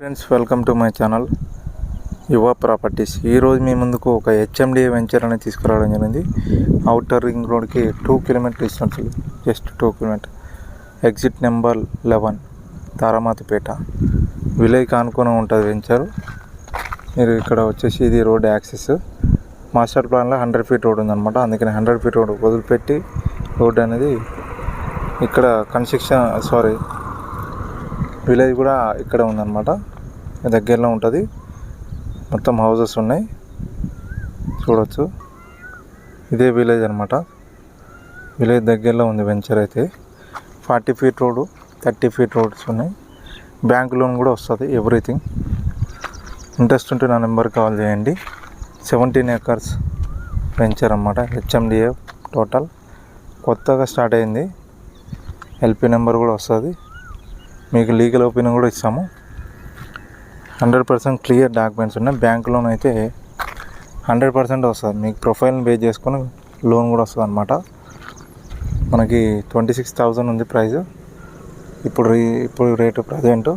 Friends, welcome to my channel యువ properties. ఈరోజు మీ ముందుకు ఒక హెచ్ఎండిఏ వెంచర్ అనేది తీసుకురావడం జరిగింది. అవుటర్ రింగ్ రోడ్కి 2 kilometre distance, just 2 kilometre. Exit number 11, Taramatipet విలేజ్కి ఆనుకొని ఉంటుంది వెంచర్. మీరు ఇక్కడ వచ్చేసి ఇది రోడ్ యాక్సెస్. మాస్టర్ ప్లాన్లో 100 ఫీట్ రోడ్ ఉందన్నమాట. అందుకని 100 ఫీట్ రోడ్ వదిలిపెట్టి రోడ్ అనేది ఇక్కడ విలేజ్ కూడా ఇక్కడ ఉందన్నమాట. దగ్గరలో ఉంటుంది. మొత్తం హౌసెస్ ఉన్నాయి, చూడవచ్చు. ఇదే విలేజ్ అనమాట. విలేజ్ దగ్గరలో ఉంది వెంచర్ అయితే. 40 ఫీట్ రోడ్డు, 30 ఫీట్ రోడ్స్ ఉన్నాయి. బ్యాంక్ లోన్ కూడా వస్తుంది, ఎవ్రీథింగ్. ఇంట్రెస్ట్ ఉంటే నా నెంబర్ కాల్ చేయండి. 17 acres వెంచర్ అన్నమాట. హెచ్ఎండిఏ టోటల్ కొత్తగా స్టార్ట్ అయింది. ఎల్పి నెంబర్ కూడా వస్తుంది. మీకు లీగల్ ఒపీనియన్ కూడా ఇస్తాము. 100% క్లియర్ డాక్యుమెంట్స్ ఉన్నాయి. బ్యాంక్ లోన్ అయితే 100% వస్తుంది. మీకు ప్రొఫైల్ని బేస్ చేసుకొని లోన్ కూడా వస్తుంది అనమాట. మనకి 26,000 ఉంది ప్రైస్. ఇప్పుడు రేటు ప్రజెంట్.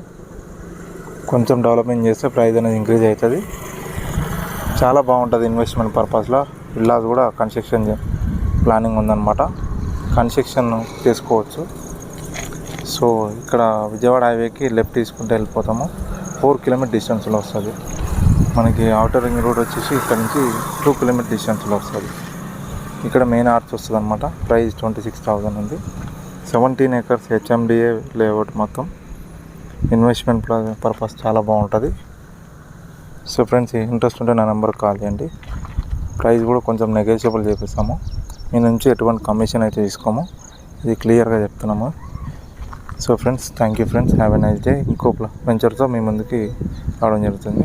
కొంచెం డెవలప్మెంట్ చేస్తే ప్రైస్ అనేది ఇంక్రీజ్ అవుతుంది. చాలా బాగుంటుంది ఇన్వెస్ట్మెంట్ పర్పస్లో. విల్లాస్ కూడా కన్స్ట్రక్షన్ ప్లానింగ్ ఉందన్నమాట. కన్స్ట్రక్షన్ చేసుకోవచ్చు. సో ఇక్కడ విజయవాడ హైవేకి లెఫ్ట్ తీసుకుంటే వెళ్ళిపోతాము. 4 కిలోమీటర్ డిస్టెన్స్లో వస్తుంది. మనకి అవుటర్ రింగ్ రోడ్ వచ్చేసి ఇక్కడ నుంచి 2 కిలోమీటర్ డిస్టెన్స్లో వస్తుంది. ఇక్కడ మెయిన్ ఆర్చ్ వస్తుంది అనమాట. ప్రైస్ 26,000 ఉంది. 17 acres హెచ్ఎండిఏ లేఅవుట్ మొత్తం. ఇన్వెస్ట్మెంట్ పర్పస్ చాలా బాగుంటుంది. సో ఫ్రెండ్స్, ఇంట్రెస్ట్ ఉంటే నా నెంబర్కి కాల్ చేయండి. ప్రైస్ కూడా కొంచెం నెగోషియబుల్ చేపిస్తాము. మీ నుంచి ఎటువంటి కమిషన్ అయితే తీసుకోము. ఇది క్లియర్గా చెప్తున్నాము. So friends, thank you friends. Have a nice day. ఇంకో వెంచర్తో మీ ముందుకి రావడం జరుగుతుంది.